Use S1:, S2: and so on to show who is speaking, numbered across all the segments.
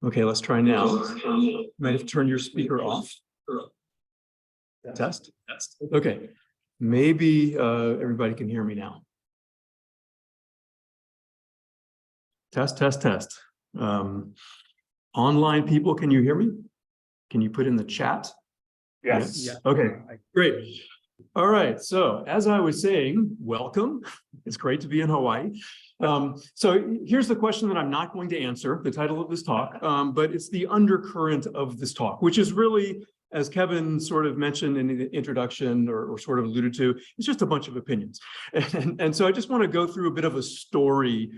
S1: Okay, let's try now. You might have to turn your speaker off. Test. Okay, maybe everybody can hear me now. Test. Online people, can you hear me? Can you put in the chat?
S2: Yes.
S1: Yeah. Okay, great. All right, so as I was saying, welcome. It's great to be in Hawaii. So here's the question that I'm not going to answer, the title of this talk, but it's the undercurrent of this talk, which is really, as Kevin sort of mentioned in the introduction or sort of alluded to, it's just a bunch of opinions. And so I just want to go through a bit of a story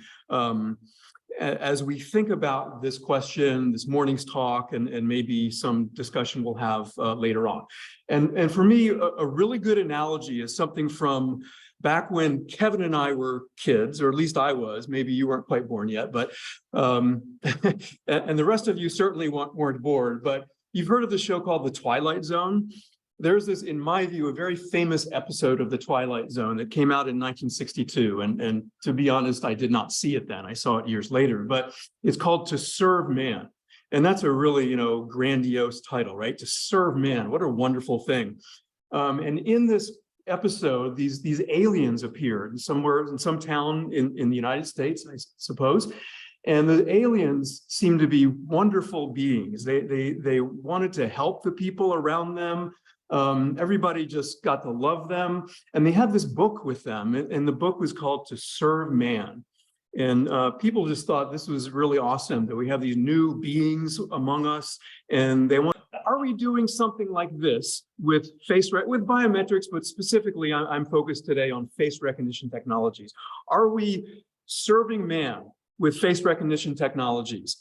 S1: as we think about this question, this morning's talk, and maybe some discussion we'll have later on. And for me, a really good analogy is something from back when Kevin and I were kids, or at least I was. Maybe you weren't quite born yet, but and the rest of you certainly weren't born, but you've heard of the show called The Twilight Zone. There's this, in my view, a very famous episode of The Twilight Zone that came out in 1962. And to be honest, I did not see it then. I saw it years later, but it's called To Serve Man. And that's a really, grandiose title, right? To serve man, what a wonderful thing. And in this episode, these aliens appeared somewhere in some town in the United States, I suppose. And the aliens seemed to be wonderful beings. They wanted to help the people around them. Everybody just got to love them. And they had this book with them, and the book was called To Serve Man. And people just thought this was really awesome that we have these new beings among us, and they want. Are we doing something like this with with biometrics, but specifically I'm focused today on face recognition technologies. Are we serving man with face recognition technologies?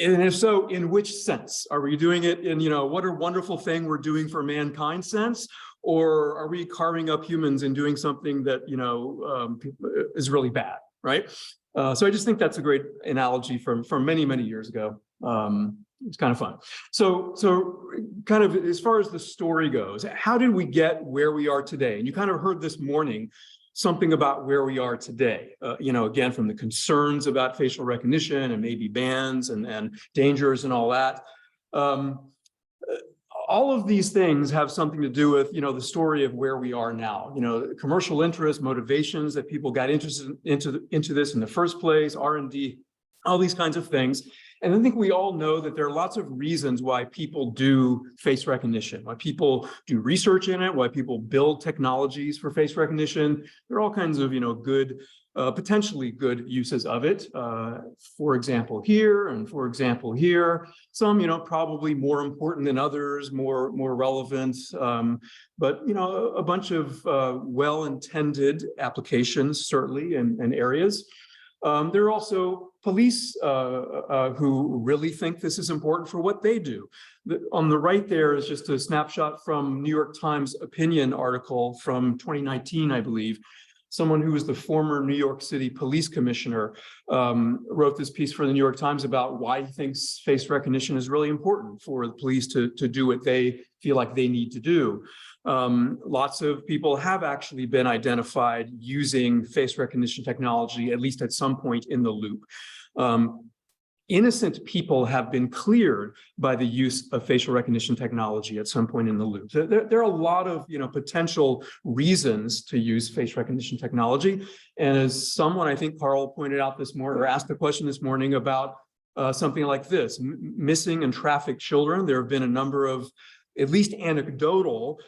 S1: And if so, in which sense? Are we doing it in, what a wonderful thing we're doing for mankind sense? Or are we carving up humans and doing something that, is really bad, right? So I just think that's a great analogy from many, many years ago. It's kind of fun. So kind of as far as the story goes, how did we get where we are today? And you kind of heard this morning something about where we are today, again, from the concerns about facial recognition and maybe bans and dangers and all that. All of these things have something to do with, the story of where we are now, commercial interest, motivations that people got interested into this in the first place, R&D, all these kinds of things. And I think we all know that there are lots of reasons why people do face recognition, why people do research in it, why people build technologies for face recognition. There are all kinds of, good, potentially good uses of it. For example, here, and for example, here. Some, probably more important than others, more relevant. But, a bunch of well-intended applications, certainly, and areas. There are also police who really think this is important for what they do. On the right there is just a snapshot from New York Times opinion article from 2019, I believe. Someone who was the former New York City police commissioner wrote this piece for the New York Times about why he thinks face recognition is really important for the police to do what they feel like they need to do. Lots of people have actually been identified using face recognition technology, at least at some point in the loop. Innocent people have been cleared by the use of facial recognition technology at some point in the loop. So there are a lot of potential reasons to use face recognition technology. And as someone, I think Carl pointed out this morning, or asked the question this morning about something like this, missing and trafficked children. There have been a number of at least anecdotal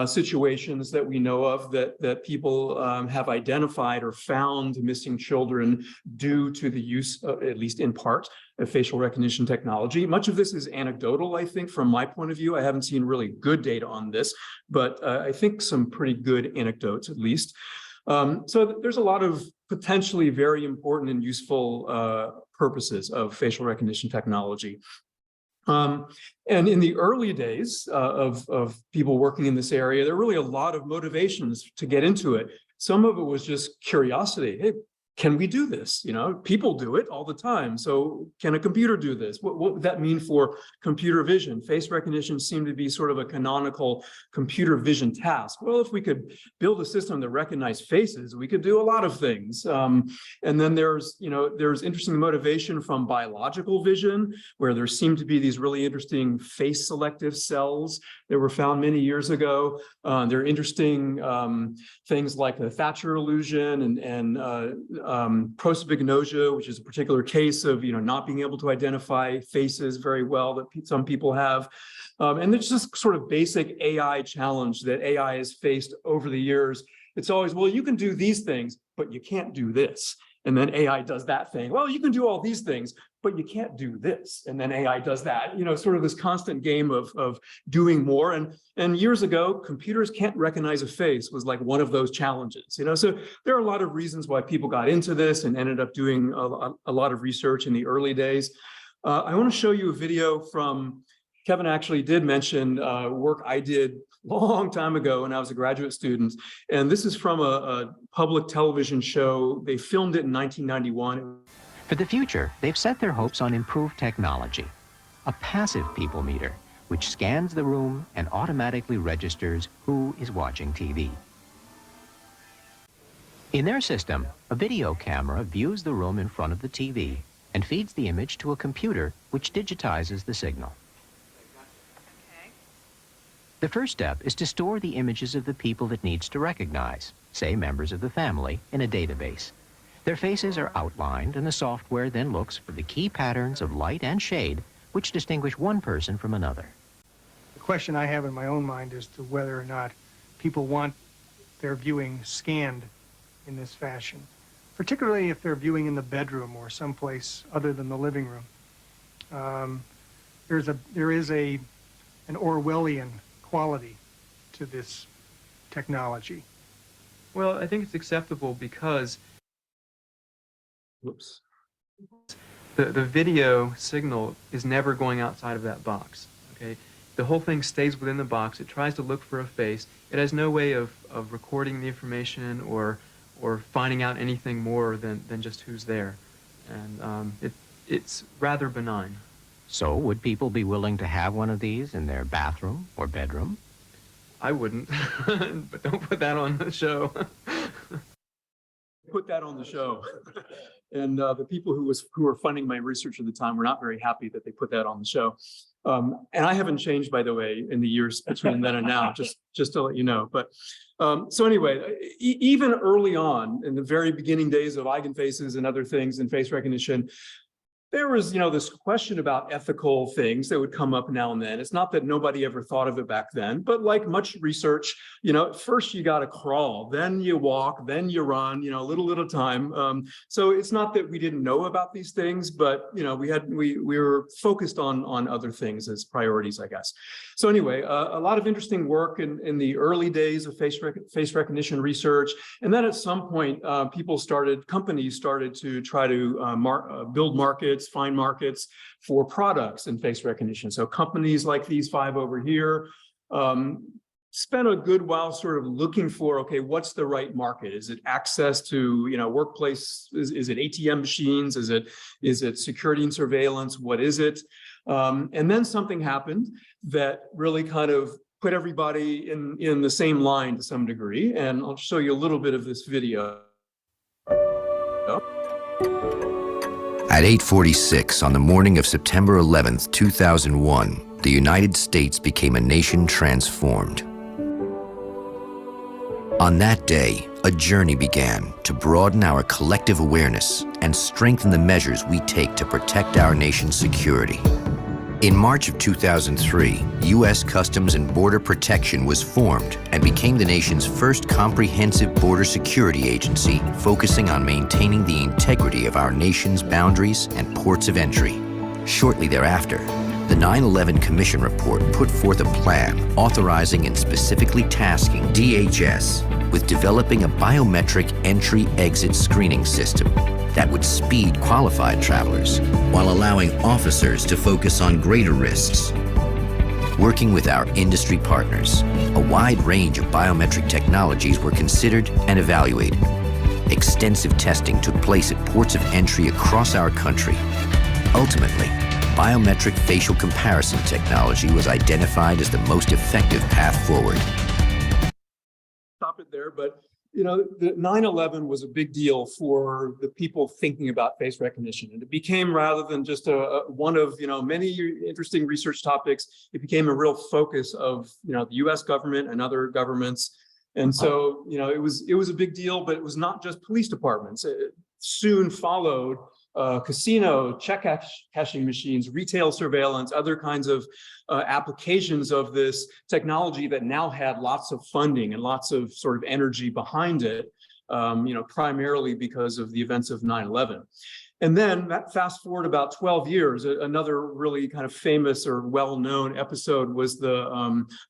S1: situations that we know of that people have identified or found missing children due to the use, at least in part, of facial recognition technology. Much of this is anecdotal, I think, from my point of view. I haven't seen really good data on this, but I think some pretty good anecdotes, at least. So there's a lot of potentially very important and useful purposes of facial recognition technology. And in the early days of people working in this area, there were really a lot of motivations to get into it. Some of it was just curiosity. Hey, can we do this? You know, people do it all the time. So can a computer do this? What would that mean for computer vision? Face recognition seemed to be sort of a canonical computer vision task. Well, if we could build a system that recognized faces, we could do a lot of things. And then there's interesting motivation from biological vision, where there seemed to be these really interesting face selective cells that were found many years ago. There are interesting things like the Thatcher illusion and prosopagnosia, which is a particular case of not being able to identify faces very well that some people have. And there's just sort of basic AI challenge that AI has faced over the years. It's always, well, you can do these things, but you can't do this. And then AI does that thing. Well, you can do all these things, but you can't do this. And then AI does that. Sort of this constant game of doing more. And years ago, computers can't recognize a face was like one of those challenges. So there are a lot of reasons why people got into this and ended up doing a lot of research in the early days. I want to show you a video from, Kevin actually did mention work I did long time ago when I was a graduate student. And this is from a public television show. They filmed it in 1991.
S2: For the future, they've set their hopes on improved technology. A passive people meter, which scans the room and automatically registers who is watching TV. In their system, a video camera views the room in front of the TV and feeds the image to a computer which digitizes the signal. The first step is to store the images of the people it needs to recognize, say members of the family, in a database. Their faces are outlined, and the software then looks for the key patterns of light and shade which distinguish one person from another.
S3: The question I have in my own mind is to whether or not people want their viewing scanned in this fashion, particularly if they're viewing in the bedroom or someplace other than the living room. There is an Orwellian quality to this technology.
S4: Well, I think it's acceptable because the video signal is never going outside of that box. Okay, the whole thing stays within the box. It tries to look for a face. It has no way of recording the information or finding out anything more than just who's there, and it's rather benign.
S2: So would people be willing to have one of these in their bathroom or bedroom?
S4: I wouldn't, but don't put that on the show.
S1: Put that on the show. And the people who were funding my research at the time were not very happy that they put that on the show. And I haven't changed, by the way, in the years between then and now, just to let you know. But so anyway, even early on, in the very beginning days of eigenfaces and other things in face recognition, there was, this question about ethical things that would come up now and then. It's not that nobody ever thought of it back then, but like much research, first you got to crawl, then you walk, then you run, little at a time. So it's not that we didn't know about these things, but we were focused on other things as priorities, I guess. So anyway, a lot of interesting work in the early days of face recognition research, and then at some point, companies started to try to build markets, find markets for products in face recognition. So companies like these 5 over here spent a good while sort of looking for, okay, what's the right market? Is it access to, workplace? Is it ATM machines? Is it security and surveillance? What is it? And then something happened that really kind of put everybody in the same line to some degree. And I'll show you a little bit of this video.
S5: At 8:46 on the morning of September 11th, 2001, the United States became a nation transformed. On that day, a journey began to broaden our collective awareness and strengthen the measures we take to protect our nation's security. In March of 2003, U.S. Customs and Border Protection was formed and became the nation's first comprehensive border security agency, focusing on maintaining the integrity of our nation's boundaries and ports of entry. Shortly thereafter, the 9/11 Commission report put forth a plan authorizing and specifically tasking DHS with developing a biometric entry-exit screening system that would speed qualified travelers while allowing officers to focus on greater risks. Working with our industry partners, a wide range of biometric technologies were considered and evaluated. extensive testing took place at ports of entry across our country. Ultimately, biometric facial comparison technology was identified as the most effective path forward.
S1: Stop it there, but the 9/11 was a big deal for the people thinking about face recognition, and it became, rather than just one of many interesting research topics, it became a real focus of the U.S. government and other governments. And so it was a big deal, but it was not just police departments. It soon followed casino, check cashing machines, retail surveillance, other kinds of applications of this technology that now had lots of funding and lots of sort of energy behind it, primarily because of the events of 9/11. And then fast forward about 12 years, another really kind of famous or well-known episode was the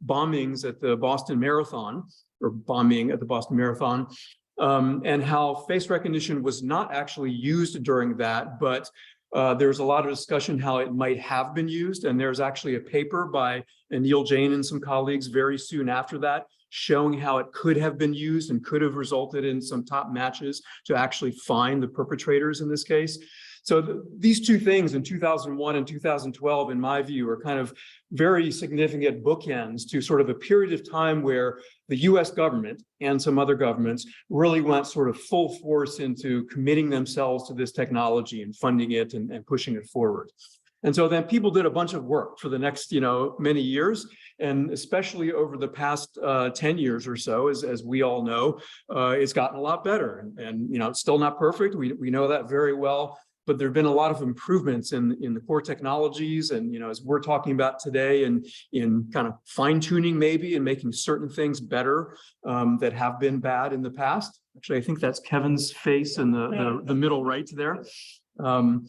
S1: bombings at the Boston Marathon, or bombing at the Boston Marathon. And how face recognition was not actually used during that, but there's a lot of discussion how it might have been used. And there's actually a paper by Neil Jain and some colleagues very soon after that, showing how it could have been used and could have resulted in some top matches to actually find the perpetrators in this case. So these two things in 2001 and 2012, in my view, are kind of very significant bookends to sort of a period of time where the US government and some other governments really went sort of full force into committing themselves to this technology and funding it and pushing it forward. And so then people did a bunch of work for the next, many years, and especially over the past 10 years or so, as we all know, it's gotten a lot better. And it's still not perfect. We know that very well. But there have been a lot of improvements in the core technologies, and as we're talking about today, and in kind of fine-tuning maybe and making certain things better that have been bad in the past. Actually, I think that's Kevin's face in the middle right there. Along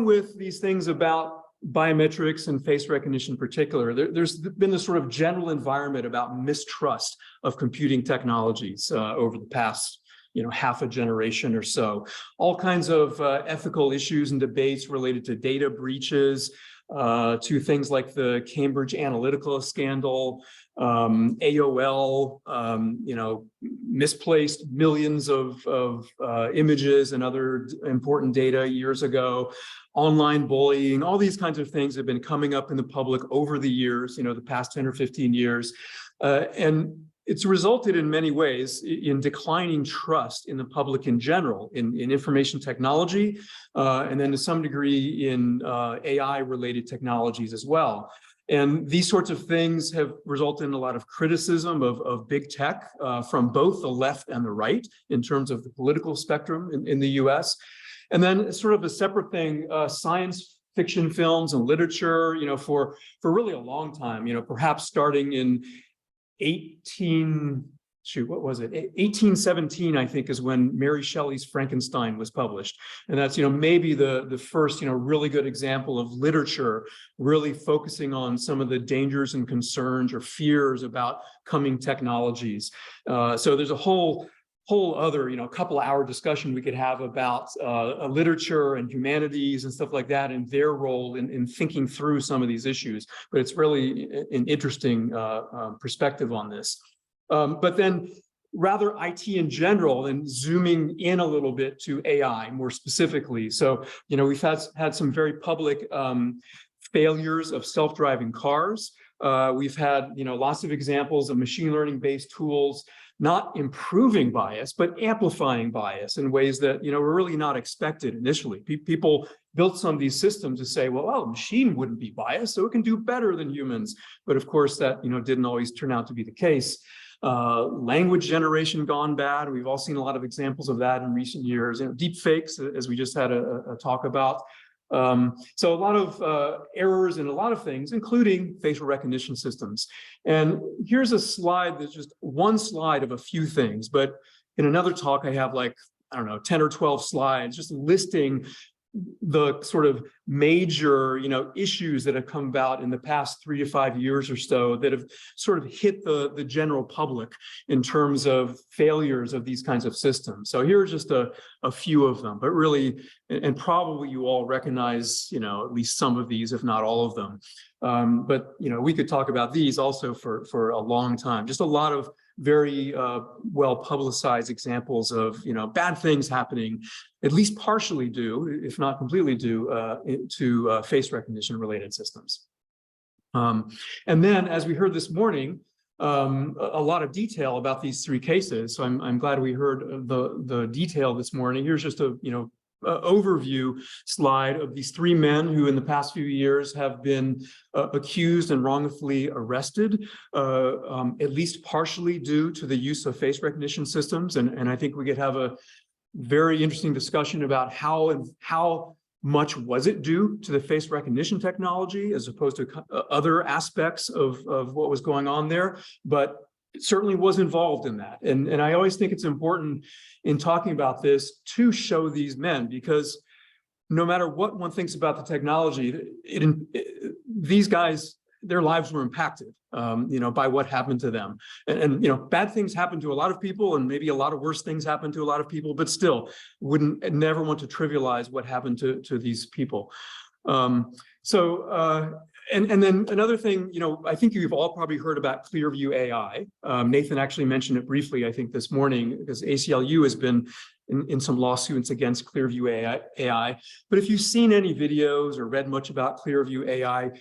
S1: with these things about biometrics and face recognition in particular, there's been this sort of general environment about mistrust of computing technologies over the past half a generation or so. All kinds of ethical issues and debates related to data breaches, to things like the Cambridge Analytica scandal, AOL, misplaced millions of images and other important data years ago, online bullying. All these kinds of things have been coming up in the public over the years, the past 10 or 15 years. And it's resulted in many ways in declining trust in the public in general, in information technology, and then to some degree in AI-related technologies as well. And these sorts of things have resulted in a lot of criticism of big tech from both the left and the right in terms of the political spectrum in the US. And then sort of a separate thing, science fiction films and literature, for really a long time, perhaps starting in 1817, I think, is when Mary Shelley's Frankenstein was published. And that's, maybe the first, really good example of literature really focusing on some of the dangers and concerns or fears about coming technologies. So there's a whole other, couple-hour discussion we could have about literature and humanities and stuff like that, and their role in thinking through some of these issues. But it's really an interesting perspective on this. But then rather IT in general, and zooming in a little bit to AI more specifically. So, we've had some very public failures of self-driving cars. We've had, lots of examples of machine learning-based tools not improving bias, but amplifying bias in ways that, were really not expected initially. People built some of these systems to say, well, a machine wouldn't be biased, so it can do better than humans. But of course, that, didn't always turn out to be the case. Language generation gone bad. We've all seen a lot of examples of that in recent years. Deep fakes, as we just had a talk about. So a lot of errors in a lot of things, including facial recognition systems. And here's a slide that's just one slide of a few things, but in another talk I have 10 or 12 slides just listing the sort of major, issues that have come about in the past 3 to 5 years or so that have sort of hit the general public in terms of failures of these kinds of systems. So here are just a few of them, but really, and probably you all recognize, at least some of these, if not all of them. But we could talk about these also for a long time. Just a lot of very well publicized examples of, bad things happening, at least partially due, if not completely due, to face recognition related systems. And then, as we heard this morning, a lot of detail about these three cases. So I'm glad we heard the detail this morning. Here's just a overview slide of these three men who in the past few years have been accused and wrongfully arrested, at least partially due to the use of face recognition systems. And I think we could have a very interesting discussion about how much was it due to the face recognition technology as opposed to other aspects of what was going on there, but it certainly was involved in that. And I always think it's important in talking about this to show these men, because no matter what one thinks about the technology, these guys, their lives were impacted, by what happened to them. And bad things happen to a lot of people, and maybe a lot of worse things happen to a lot of people, but still never want to trivialize what happened to these people. And then another thing, I think you've all probably heard about Clearview AI. Nathan actually mentioned it briefly, I think, this morning, because ACLU has been in some lawsuits against Clearview AI. But if you've seen any videos or read much about Clearview AI,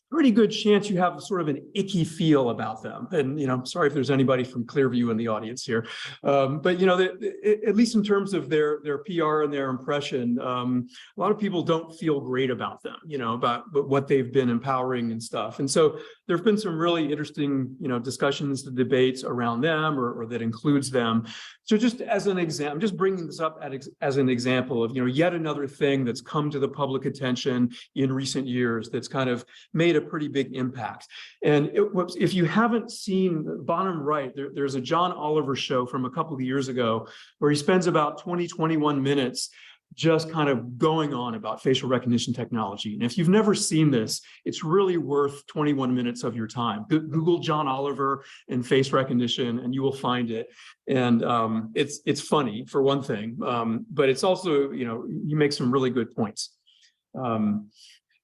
S1: pretty good chance you have sort of an icky feel about them. And, I'm sorry if there's anybody from Clearview in the audience here. But, at least in terms of their PR and their impression, a lot of people don't feel great about them, about what they've been empowering and stuff. And so there have been some really interesting, discussions, debates around them or that includes them. So just as an example, I'm just bringing this up as an example of, yet another thing that's come to the public attention in recent years that's kind of made a pretty big impact. And if you haven't seen the bottom right, there's a John Oliver show from a couple of years ago where he spends about 21 minutes just kind of going on about facial recognition technology. And if you've never seen this, it's really worth 21 minutes of your time. Google John Oliver and face recognition, and you will find it. And it's funny, for one thing, but it's also, you make some really good points.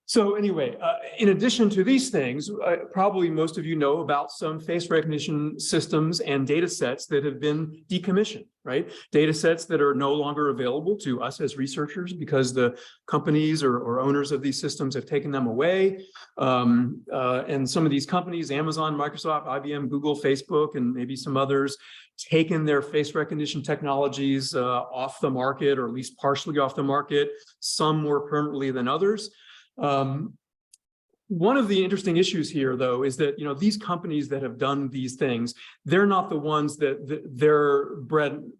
S1: So anyway, in addition to these things, probably most of you know about some face recognition systems and data sets that have been decommissioned, right? Data sets that are no longer available to us as researchers because the companies or owners of these systems have taken them away. And some of these companies, Amazon, Microsoft, IBM, Google, Facebook, and maybe some others, taken their face recognition technologies off the market, or at least partially off the market, some more permanently than others. One of the interesting issues here, though, is that these companies that have done these things, they're not the ones that their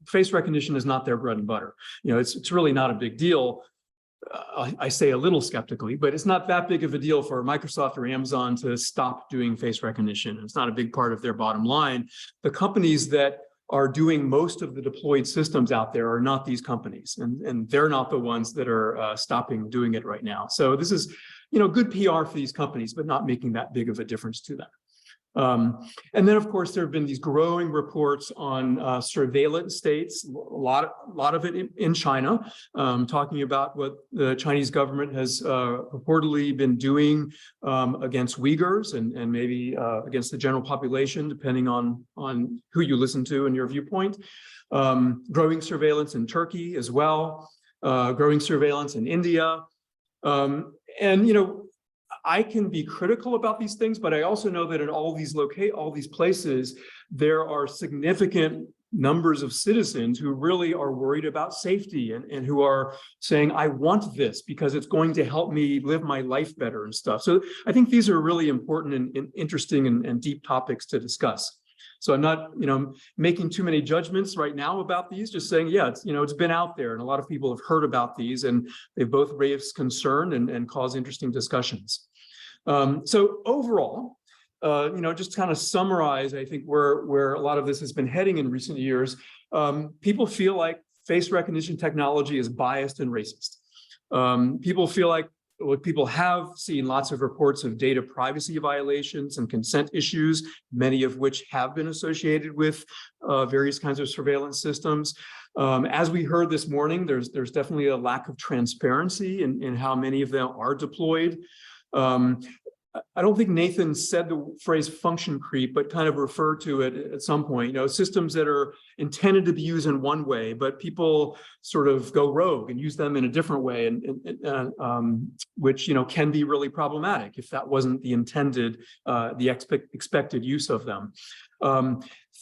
S1: face recognition is not their bread and butter. It's really not a big deal. I say a little skeptically, but it's not that big of a deal for Microsoft or Amazon to stop doing face recognition. It's not a big part of their bottom line. The companies that are doing most of the deployed systems out there are not these companies, and they're not the ones that are stopping doing it right now. So this is, good PR for these companies, but not making that big of a difference to them. And then, of course, there have been these growing reports on surveillance states, a lot of it in China, talking about what the Chinese government has purportedly been doing against Uyghurs and maybe against the general population, depending on who you listen to and your viewpoint. Growing surveillance in Turkey as well, growing surveillance in India. I can be critical about these things, but I also know that in all these places, there are significant numbers of citizens who really are worried about safety and who are saying, I want this because it's going to help me live my life better and stuff. So I think these are really important and interesting and deep topics to discuss. So I'm not, making too many judgments right now about these, just saying, yeah, it's been out there and a lot of people have heard about these and they've both raised concern and caused interesting discussions. So overall, just kind of summarize, I think, where a lot of this has been heading in recent years. People feel like face recognition technology is biased and racist. People feel like people have seen lots of reports of data privacy violations and consent issues, many of which have been associated with various kinds of surveillance systems. As we heard this morning, there's definitely a lack of transparency in how many of them are deployed. I don't think Nathan said the phrase function creep, but kind of referred to it at some point. You know, systems that are intended to be used in one way, but people sort of go rogue and use them in a different way, and which, you know, can be really problematic if that wasn't the intended, expected use of them.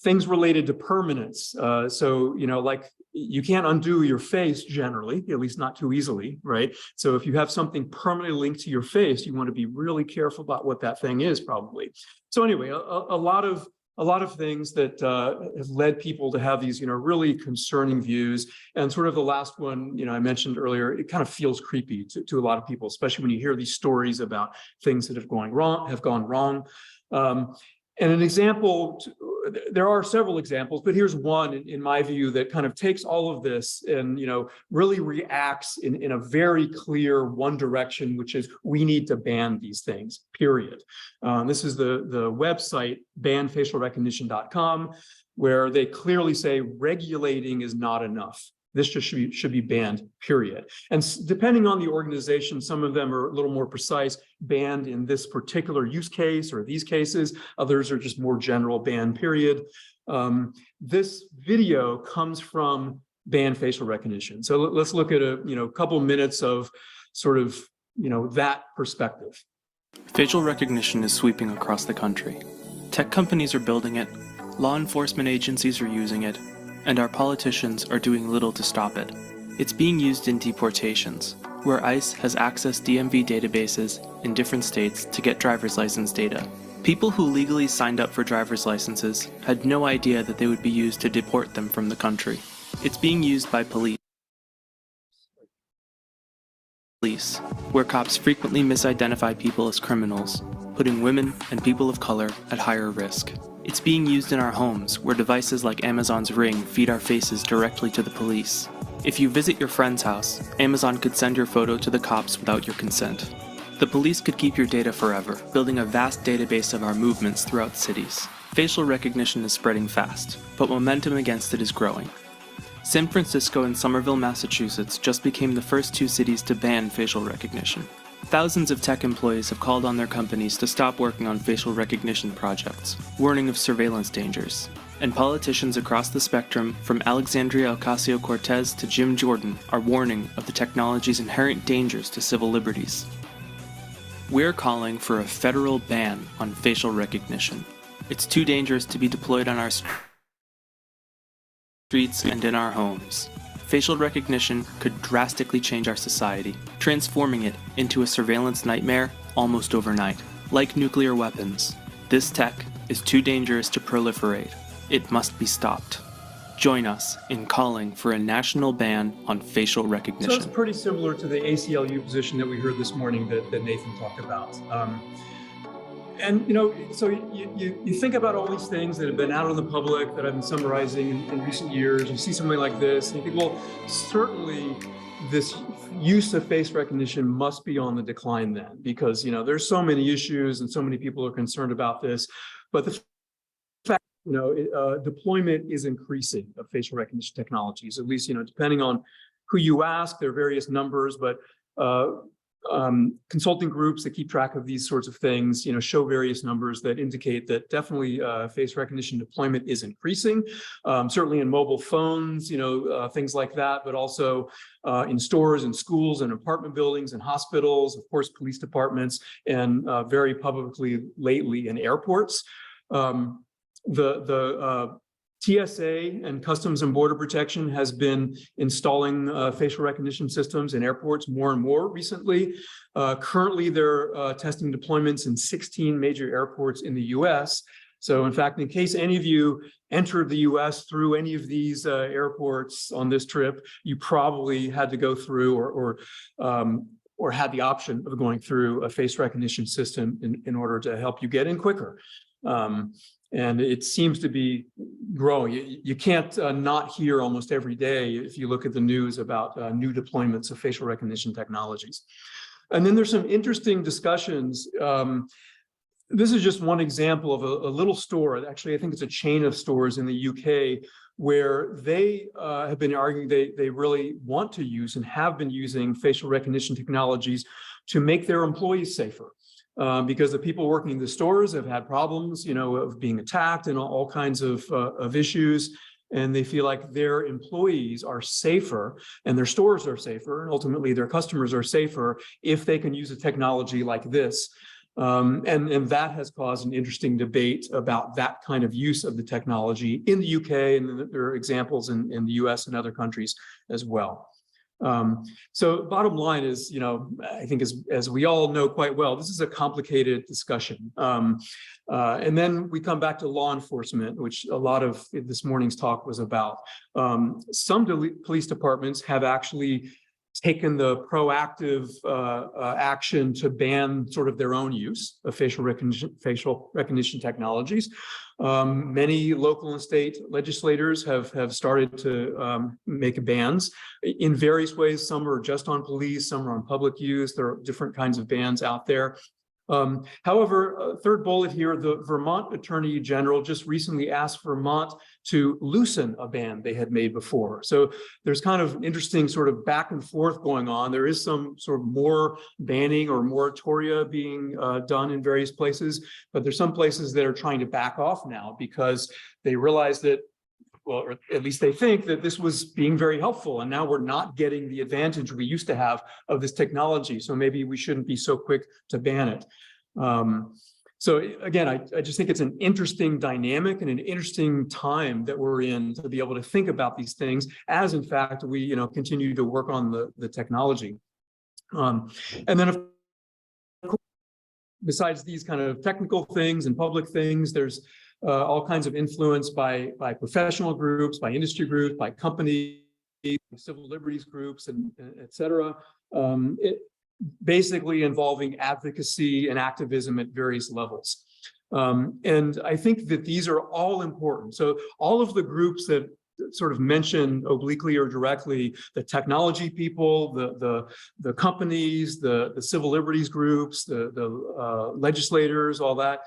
S1: Things related to permanence. So, you know, like you can't undo your face generally, at least not too easily, right? So if you have something permanently linked to your face, you want to be really careful about what that thing is, probably. So anyway, a lot of things that have led people to have these, you know, really concerning views. And sort of the last one, you know, I mentioned earlier, it kind of feels creepy to a lot of people, especially when you hear these stories about things that have gone wrong. And an example, there are several examples, but here's one in my view that kind of takes all of this and, you know, really reacts in a very clear one direction, which is we need to ban these things, period. This is the website banfacialrecognition.com, where they clearly say regulating is not enough. This just should be banned, period. And depending on the organization, some of them are a little more precise, banned in this particular use case or these cases. Others are just more general, ban, period. This video comes from ban facial recognition. So let's look at a couple minutes of sort of that perspective.
S6: Facial recognition is sweeping across the country. Tech companies are building it, law enforcement agencies are using it, and our politicians are doing little to stop it. It's being used in deportations, where ICE has accessed DMV databases in different states to get driver's license data. People who legally signed up for driver's licenses had no idea that they would be used to deport them from the country. It's being used by police, where cops frequently misidentify people as criminals, putting women and people of color at higher risk. It's being used in our homes, where devices like Amazon's Ring feed our faces directly to the police. If you visit your friend's house, Amazon could send your photo to the cops without your consent. The police could keep your data forever, building a vast database of our movements throughout cities. Facial recognition is spreading fast, but momentum against it is growing. San Francisco and Somerville, Massachusetts just became the first two cities to ban facial recognition. Thousands of tech employees have called on their companies to stop working on facial recognition projects, warning of surveillance dangers. And politicians across the spectrum, from Alexandria Ocasio-Cortez to Jim Jordan, are warning of the technology's inherent dangers to civil liberties. We're calling for a federal ban on facial recognition. It's too dangerous to be deployed on our streets and in our homes. Facial recognition could drastically change our society, transforming it into a surveillance nightmare almost overnight. Like nuclear weapons, this tech is too dangerous to proliferate. It must be stopped. Join us in calling for a national ban on facial recognition.
S1: So it's pretty similar to the ACLU position that we heard this morning that Nathan talked about. And so you think about all these things that have been out in the public that I've been summarizing in recent years. You see something like this, and you think, well, certainly this use of face recognition must be on the decline then, because there's so many issues and so many people are concerned about this. But the fact, deployment is increasing of facial recognition technologies. At least, depending on who you ask, there are various numbers, but consulting groups that keep track of these sorts of things, show various numbers that indicate that definitely face recognition deployment is increasing, certainly in mobile phones, things like that, but also in stores and schools and apartment buildings and hospitals, of course, police departments, and very publicly lately in airports. The TSA and Customs and Border Protection has been installing facial recognition systems in airports more and more recently. Currently, they're testing deployments in 16 major airports in the US. So in fact, in case any of you entered the US through any of these airports on this trip, you probably had to go through or had the option of going through a face recognition system in order to help you get in quicker. And it seems to be growing. You can't not hear almost every day if you look at the news about new deployments of facial recognition technologies. And then there's some interesting discussions. This is just one example of a little store. Actually, I think it's a chain of stores in the UK where they have been arguing they really want to use and have been using facial recognition technologies to make their employees safer. because the people working in the stores have had problems, of being attacked and all kinds of issues. And they feel like their employees are safer and their stores are safer, and ultimately their customers are safer if they can use a technology like this. And that has caused an interesting debate about that kind of use of the technology in the UK, and there are examples in the US and other countries as well. So bottom line is, I think as we all know quite well, this is a complicated discussion. And then we come back to law enforcement, which a lot of this morning's talk was about. Some police departments have actually taken the proactive action to ban sort of their own use of facial recognition technologies. Many local and state legislators have started to make bans in various ways. Some are just on police, some are on public use. There are different kinds of bans out there. However, third bullet here, the Vermont Attorney General just recently asked Vermont to loosen a ban they had made before. So there's kind of interesting sort of back and forth going on. There is some sort of more banning or moratoria being done in various places, but there's some places that are trying to back off now because they realize that, well, or at least they think that this was being very helpful, and now we're not getting the advantage we used to have of this technology. So maybe we shouldn't be so quick to ban it. So again, I just think it's an interesting dynamic and an interesting time that we're in to be able to think about these things as, in fact, we continue to work on the technology. And then, of course, besides these kind of technical things and public things, there's all kinds of influence by professional groups, by industry groups, by companies, civil liberties groups, and et cetera. Basically involving advocacy and activism at various levels. And I think that these are all important. So all of the groups that sort of mention obliquely or directly, the technology people, the companies, the civil liberties groups, the legislators, all that,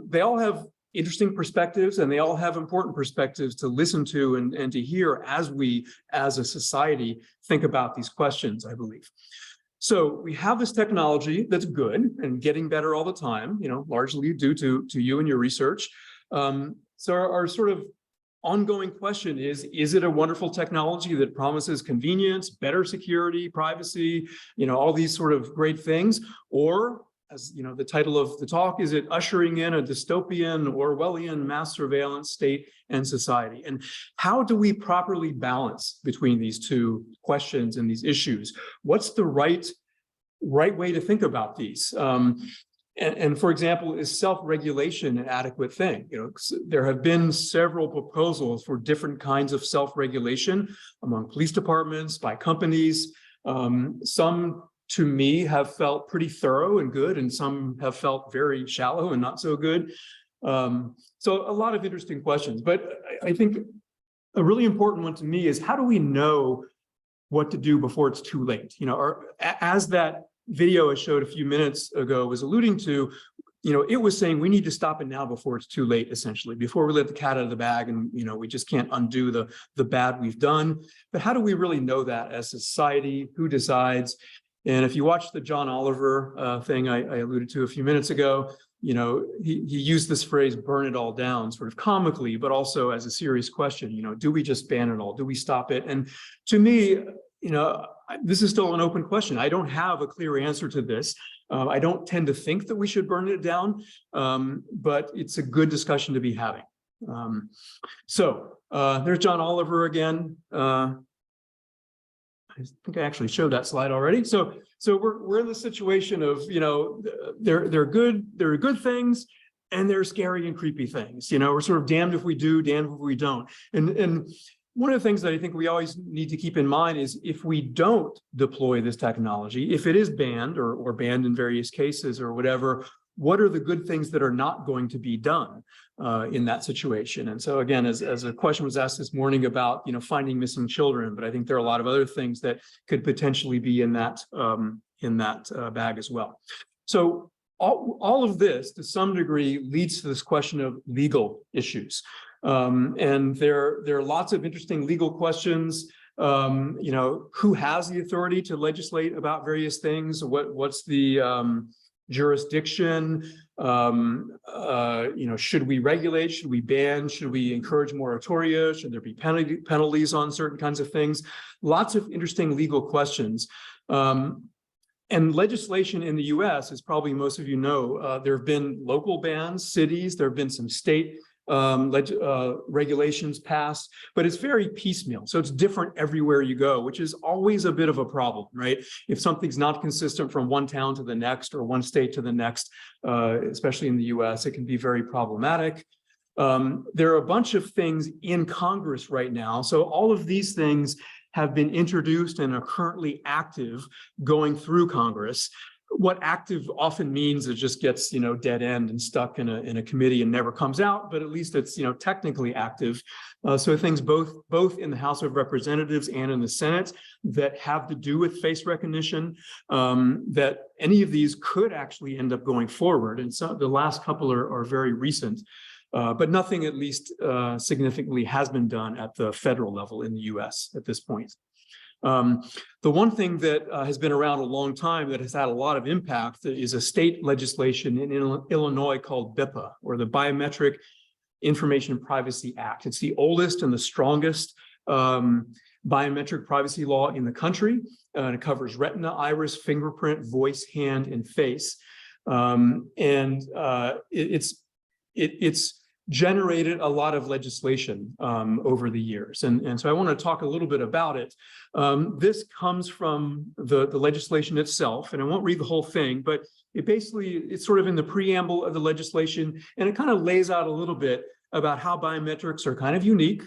S1: they all have interesting perspectives, and they all have important perspectives to listen to and to hear as we, as a society, think about these questions, I believe. So we have this technology that's good and getting better all the time, largely due to you and your research. So our sort of ongoing question is it a wonderful technology that promises convenience, better security, privacy, all these sort of great things? Or, as the title of the talk, is it ushering in a dystopian, Orwellian mass surveillance state and society? And how do we properly balance between these two questions and these issues? What's the right way to think about these? And for example, is self-regulation an adequate thing? There have been several proposals for different kinds of self-regulation among police departments, by companies. Some, to me, have felt pretty thorough and good, and some have felt very shallow and not so good. So a lot of interesting questions, but I think a really important one to me is, how do we know what to do before it's too late? As that video I showed a few minutes ago was alluding to, it was saying we need to stop it now before it's too late, essentially, before we let the cat out of the bag and, we just can't undo the bad we've done. But how do we really know that as a society? Who decides? And if you watch the John Oliver thing I alluded to a few minutes ago, he used this phrase, burn it all down, sort of comically, but also as a serious question, do we just ban it all? Do we stop it? And to me, this is still an open question. I don't have a clear answer to this. I don't tend to think that we should burn it down, but it's a good discussion to be having. So there's John Oliver again. I think I actually showed that slide already. So we're in the situation of, they're good things, and they're scary and creepy things. We're sort of damned if we do, damned if we don't. And one of the things that I think we always need to keep in mind is, if we don't deploy this technology, if it is banned or banned in various cases or whatever, what are the good things that are not going to be done in that situation? And so again, as a question was asked this morning about, finding missing children, but I think there are a lot of other things that could potentially be in that bag as well. So all of this, to some degree, leads to this question of legal issues. And there are lots of interesting legal questions. Who has the authority to legislate about various things? What's the jurisdiction, should we regulate, should we ban, should we encourage moratoria, should there be penalties on certain kinds of things? Lots of interesting legal questions. And legislation in the US, as probably most of you know, there have been local bans, cities, there have been some state regulations passed, but it's very piecemeal. So it's different everywhere you go, which is always a bit of a problem, right? If something's not consistent from one town to the next or one state to the next, especially in the US, it can be very problematic. There are a bunch of things in Congress right now. So all of these things have been introduced and are currently active going through Congress. What active often means it just gets, dead end and stuck in a committee and never comes out, but at least it's, technically active. So things both in the House of Representatives and in the Senate that have to do with face recognition, that any of these could actually end up going forward. And so the last couple are very recent. But nothing, at least significantly, has been done at the federal level in the US at this point. The one thing that has been around a long time that has had a lot of impact is a state legislation in Illinois called BIPA, or the Biometric Information Privacy Act. It's the oldest and the strongest biometric privacy law in the country. And it covers retina, iris, fingerprint, voice, hand, and face. It's generated a lot of legislation over the years. And so I want to talk a little bit about it. This comes from the legislation itself, and I won't read the whole thing, but it's sort of in the preamble of the legislation, and it kind of lays out a little bit about how biometrics are kind of unique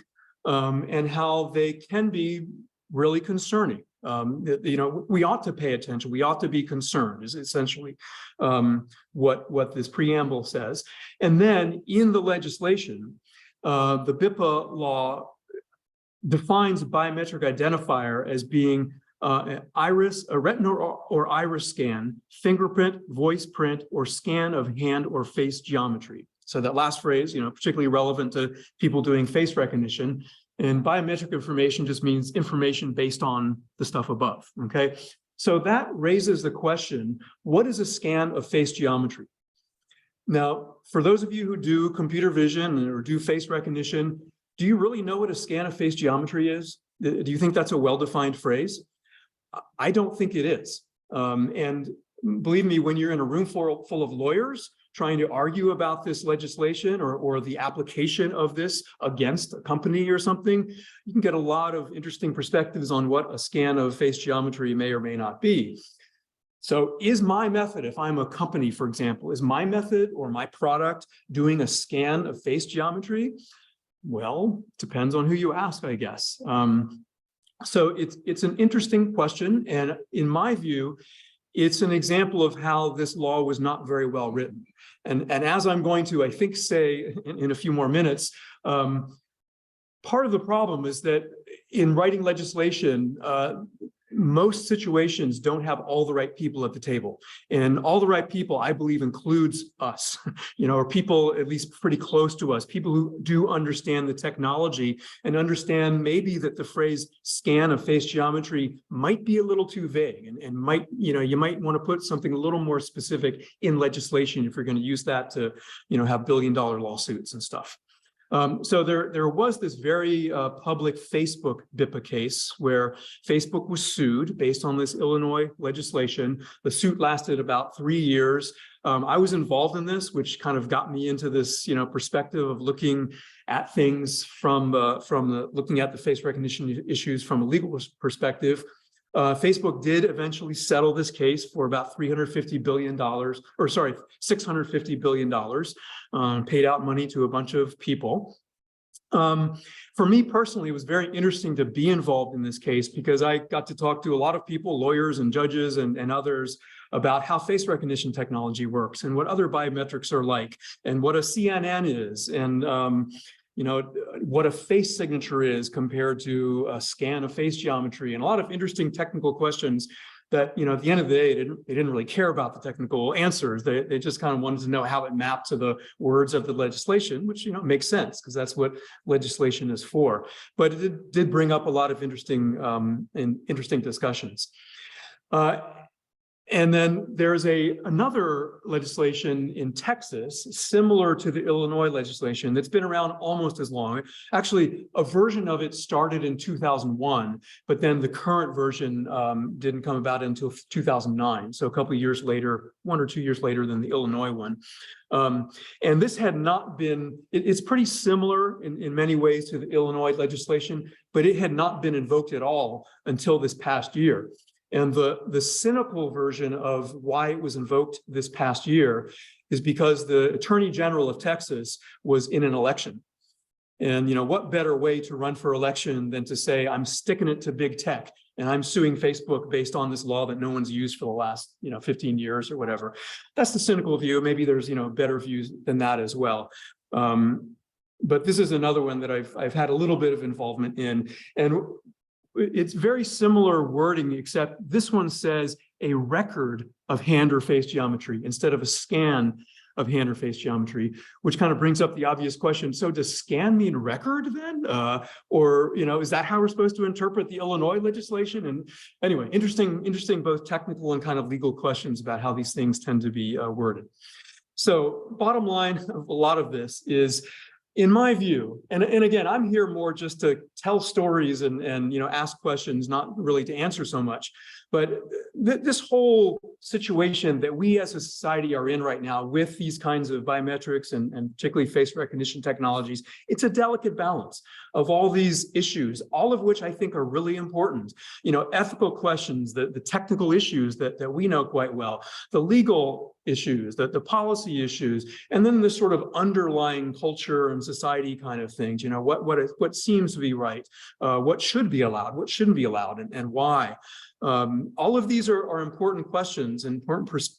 S1: and how they can be really concerning. We ought to pay attention. We ought to be concerned is essentially what this preamble says. And then in the legislation, the BIPA law defines a biometric identifier as being an iris, a retina or iris scan, fingerprint, voice print, or scan of hand or face geometry. So that last phrase, particularly relevant to people doing face recognition. And biometric information just means information based on the stuff above, okay? So that raises the question, what is a scan of face geometry? Now, for those of you who do computer vision or do face recognition, do you really know what a scan of face geometry is? Do you think that's a well-defined phrase? I don't think it is. And believe me, when you're in a room full of lawyers trying to argue about this legislation or the application of this against a company or something, you can get a lot of interesting perspectives on what a scan of face geometry may or may not be. So is my method, if I'm a company, for example, is my method or my product doing a scan of face geometry? Well, depends on who you ask, I guess. So it's an interesting question. And in my view, it's an example of how this law was not very well written. And as I'm going to, I think, say in a few more minutes, part of the problem is that in writing legislation, most situations don't have all the right people at the table. And all the right people, I believe, includes us, or people at least pretty close to us, people who do understand the technology and understand maybe that the phrase scan of face geometry might be a little too vague and might, you might want to put something a little more specific in legislation if you're going to use that to, have billion-dollar lawsuits and stuff. So there was this very public Facebook BIPA case where Facebook was sued based on this Illinois legislation. The suit lasted about 3 years. I was involved in this, which kind of got me into this, perspective of looking at things from looking at the face recognition issues from a legal perspective. Facebook did eventually settle this case for about $650 billion, paid out money to a bunch of people. For me personally, it was very interesting to be involved in this case because I got to talk to a lot of people, lawyers and judges and others, about how face recognition technology works and what other biometrics are like and what a CNN is and what a face signature is compared to a scan of face geometry, and a lot of interesting technical questions that, at the end of the day, they didn't really care about the technical answers. They just kind of wanted to know how it mapped to the words of the legislation, which, makes sense because that's what legislation is for. But it did bring up a lot of interesting discussions. And then there's another legislation in Texas, similar to the Illinois legislation, that's been around almost as long. Actually, a version of it started in 2001, but then the current version didn't come about until 2009. So a couple of years later, 1 or 2 years later than the Illinois one. And this had not been, it's pretty similar in many ways to the Illinois legislation, but it had not been invoked at all until this past year. And the cynical version of why it was invoked this past year is because the Attorney General of Texas was in an election. And, what better way to run for election than to say, I'm sticking it to big tech and I'm suing Facebook based on this law that no one's used for the last, 15 years or whatever. That's the cynical view. Maybe there's, better views than that as well. But this is another one that I've had a little bit of involvement in. And it's very similar wording, except this one says a record of hand or face geometry instead of a scan of hand or face geometry, which kind of brings up the obvious question. So does scan mean record then? Or, is that how we're supposed to interpret the Illinois legislation? And anyway, interesting both technical and kind of legal questions about how these things tend to be worded. So bottom line of a lot of this is, in my view, and again, I'm here more just to tell stories and ask questions, not really to answer so much. But this whole situation that we as a society are in right now with these kinds of biometrics and particularly face recognition technologies, it's a delicate balance of all these issues, all of which I think are really important. Ethical questions, the technical issues that we know quite well, the legal issues, the policy issues, and then the sort of underlying culture and society kind of things. What seems to be right, what should be allowed, what shouldn't be allowed, and why. All of these are important questions and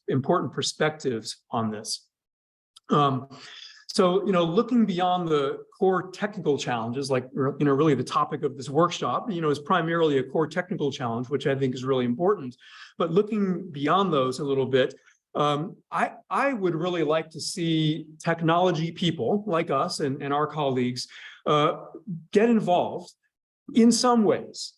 S1: important perspectives on this. So, looking beyond the core technical challenges, like, really the topic of this workshop, is primarily a core technical challenge, which I think is really important. But looking beyond those a little bit, I would really like to see technology people like us and our colleagues get involved in some ways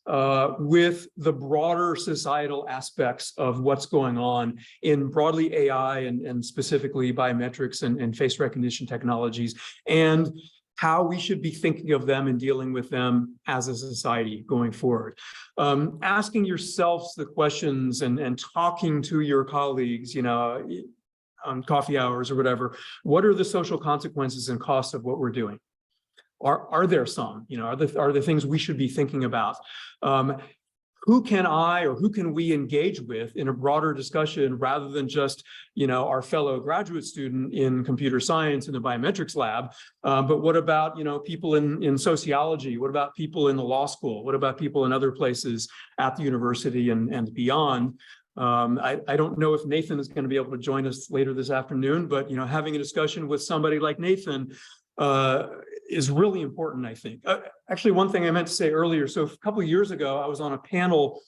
S1: with the broader societal aspects of what's going on in broadly AI and specifically biometrics and face recognition technologies, and how we should be thinking of them and dealing with them as a society going forward. Asking yourselves the questions and talking to your colleagues, on coffee hours or whatever, what are the social consequences and costs of what we're doing? Are there some, are there things we should be thinking about? Who can we engage with in a broader discussion rather than just, our fellow graduate student in computer science in the biometrics lab? But what about, people in sociology? What about people in the law school? What about people in other places at the university and beyond? I don't know if Nathan is going to be able to join us later this afternoon, but, having a discussion with somebody like Nathan is really important, I think. Actually, one thing I meant to say earlier, so a couple of years ago, I was on a panel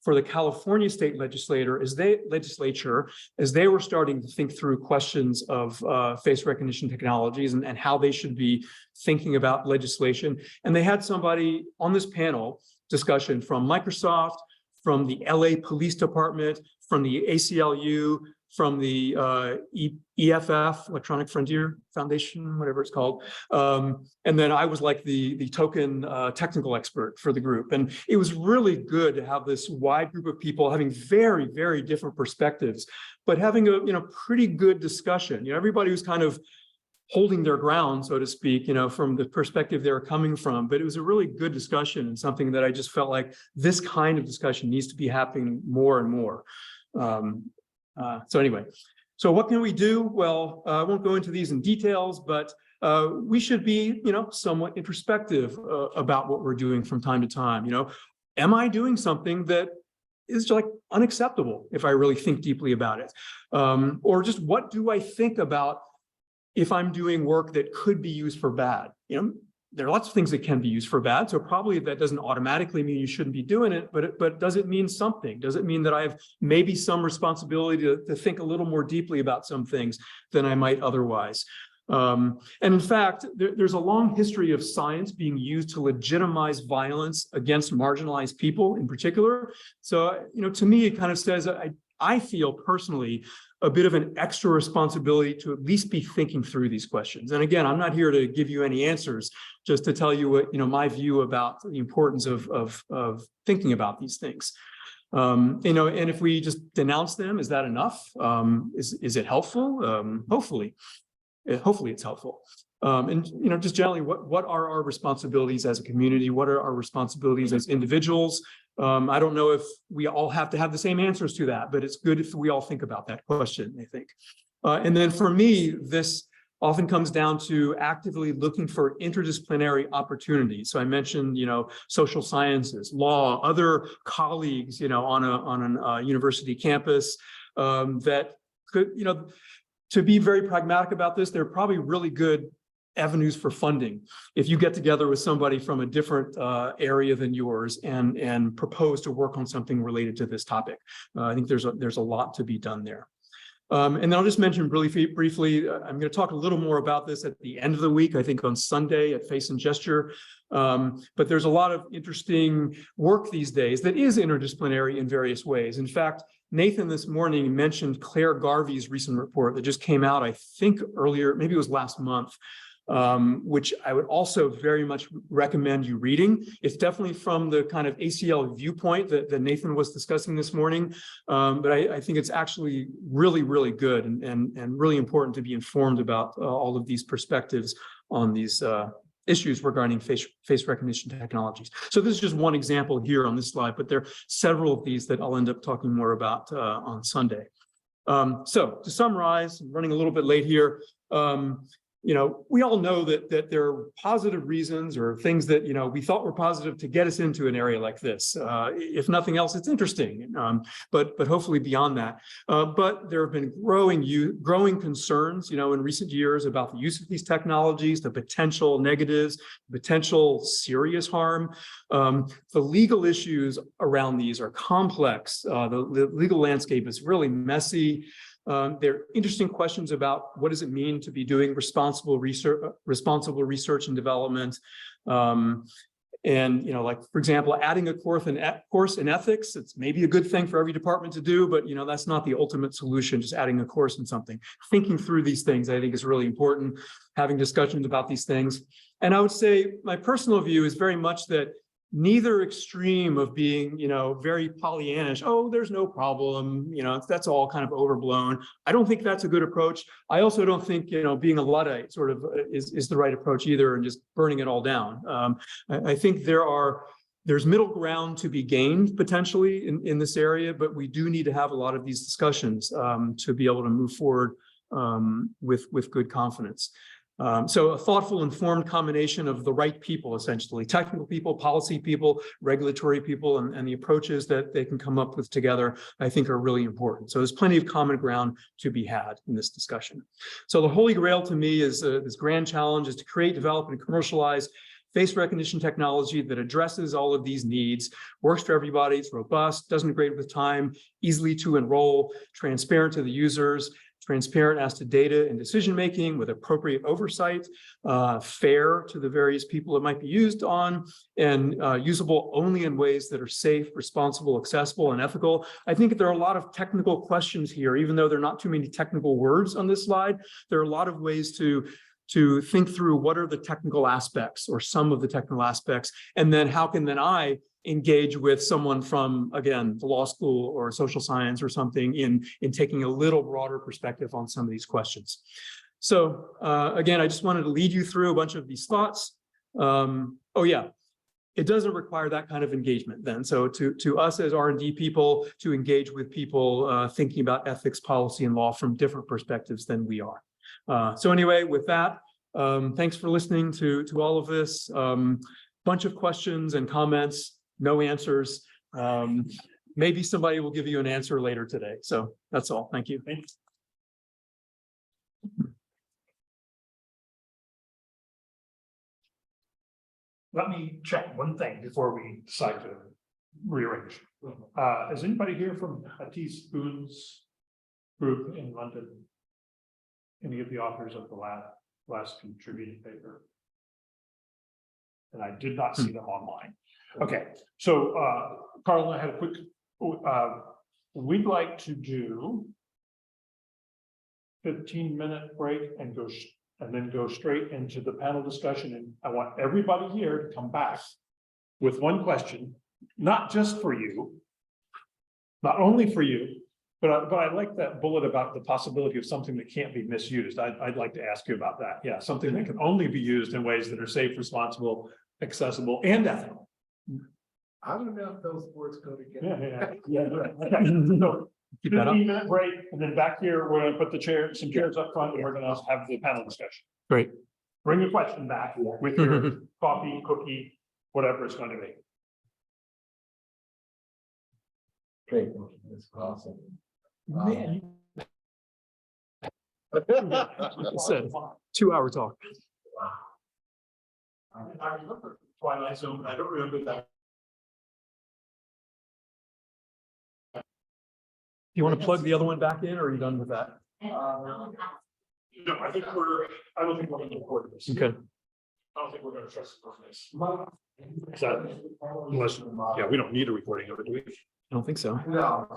S1: for the California state legislature as they were starting to think through questions of face recognition technologies and how they should be thinking about legislation. And they had somebody on this panel discussion from Microsoft, from the LA Police Department, from the ACLU, from the EFF, Electronic Frontier Foundation, whatever it's called. And then I was like the token technical expert for the group. And it was really good to have this wide group of people having very, very different perspectives, but having a pretty good discussion. Everybody was kind of holding their ground, so to speak, from the perspective they're coming from. But it was a really good discussion and something that I just felt like this kind of discussion needs to be happening more and more. So anyway, so what can we do? Well, I won't go into these in details, but we should be, somewhat introspective about what we're doing from time to time. Am I doing something that is like unacceptable if I really think deeply about it? Or just what do I think about if I'm doing work that could be used for bad? There are lots of things that can be used for bad, so probably that doesn't automatically mean you shouldn't be doing it, but does it mean something? Does it mean that I have maybe some responsibility to think a little more deeply about some things than I might otherwise? And in fact, there's a long history of science being used to legitimize violence against marginalized people in particular. So, to me, it kind of says, I feel personally a bit of an extra responsibility to at least be thinking through these questions. And again, I'm not here to give you any answers, just to tell you what, my view about the importance of thinking about these things. And if we just denounce them, is that enough? Is it helpful? Hopefully it's helpful. And just generally, what are our responsibilities as a community? What are our responsibilities as individuals? I don't know if we all have to have the same answers to that, but it's good if we all think about that question, I think. And then for me, this often comes down to actively looking for interdisciplinary opportunities. So I mentioned, social sciences, law, other colleagues, on a university campus that could, to be very pragmatic about this, there are probably really good avenues for funding. If you get together with somebody from a different area than yours and propose to work on something related to this topic, I think there's a lot to be done there. And then I'll just mention really briefly, I'm going to talk a little more about this at the end of the week, I think on Sunday at Face and Gesture. But there's a lot of interesting work these days that is interdisciplinary in various ways. In fact, Nathan this morning mentioned Claire Garvey's recent report that just came out, I think earlier, maybe it was last month, which I would also very much recommend you reading. It's definitely from the kind of ACL viewpoint that Nathan was discussing this morning, but I think it's actually really, really good and really important to be informed about all of these perspectives on these issues regarding face recognition technologies. So this is just one example here on this slide, but there are several of these that I'll end up talking more about on Sunday. So to summarize, I'm running a little bit late here. We all know that there are positive reasons or things that, we thought were positive to get us into an area like this. If nothing else, it's interesting, but hopefully beyond that. But there have been growing concerns, in recent years about the use of these technologies, the potential negatives, potential serious harm. The legal issues around these are complex. The legal landscape is really messy. There are interesting questions about what does it mean to be doing responsible research and development. And, like, for example, adding a course in ethics, it's maybe a good thing for every department to do, but, that's not the ultimate solution, just adding a course in something. Thinking through these things, I think, is really important, having discussions about these things. And I would say my personal view is very much that neither extreme of being, very Pollyannish, oh, there's no problem, that's all kind of overblown. I don't think that's a good approach. I also don't think, being a Luddite sort of is the right approach either and just burning it all down. I think there's middle ground to be gained potentially in this area, but we do need to have a lot of these discussions to be able to move forward with good confidence. So a thoughtful, informed combination of the right people, essentially, technical people, policy people, regulatory people, and the approaches that they can come up with together, I think are really important. So there's plenty of common ground to be had in this discussion. So the holy grail to me is this grand challenge is to create, develop, and commercialize face recognition technology that addresses all of these needs, works for everybody, it's robust, doesn't degrade with time, easily to enroll, transparent to the users, transparent as to data and decision-making with appropriate oversight, fair to the various people it might be used on, and usable only in ways that are safe, responsible, accessible, and ethical. I think there are a lot of technical questions here, even though there are not too many technical words on this slide. There are a lot of ways to think through what are the technical aspects or some of the technical aspects, and then how can then I engage with someone from, again, the law school or social science or something in taking a little broader perspective on some of these questions. So again, I just wanted to lead you through a bunch of these thoughts. Oh yeah, it doesn't require that kind of engagement then. So to us as R&D people, to engage with people thinking about ethics, policy, and law from different perspectives than we are. So anyway, with that, thanks for listening to all of this. Bunch of questions and comments. No answers. Maybe somebody will give you an answer later today. So that's all. Thank you.
S7: Let me check one thing before we decide to rearrange. Is anybody here from a Teaspoons group in London? Any of the authors of the last contributing paper? And I did not see them online. Okay, so Carl and I had a quick we'd like to do 15-minute break and then go straight into the panel discussion. And I want everybody here to come back with one question, not just for you, not only for you, but I like that bullet about the possibility of something that can't be misused. I'd like to ask you about that. Yeah, something that can only be used in ways that are safe, responsible, accessible, and ethical.
S8: I don't know if those words go together.
S7: Yeah. So, 15-minute break, and then back here, we're gonna put some chairs up front, and we're gonna have the panel discussion.
S1: Great.
S7: Bring your question back with your coffee, cookie, whatever it's going to be.
S8: Great, that's awesome.
S7: Man,
S1: It's a 2-hour talk.
S7: I remember Twilight Zone, but I don't remember that.
S1: You want to plug the other one back in, or are you done with that?
S7: No, I don't think we're going to record this.
S1: Okay.
S7: I don't think we're going to trust this. Unless, yeah, we don't need a recording of it, do we?
S1: I don't think so.
S8: No.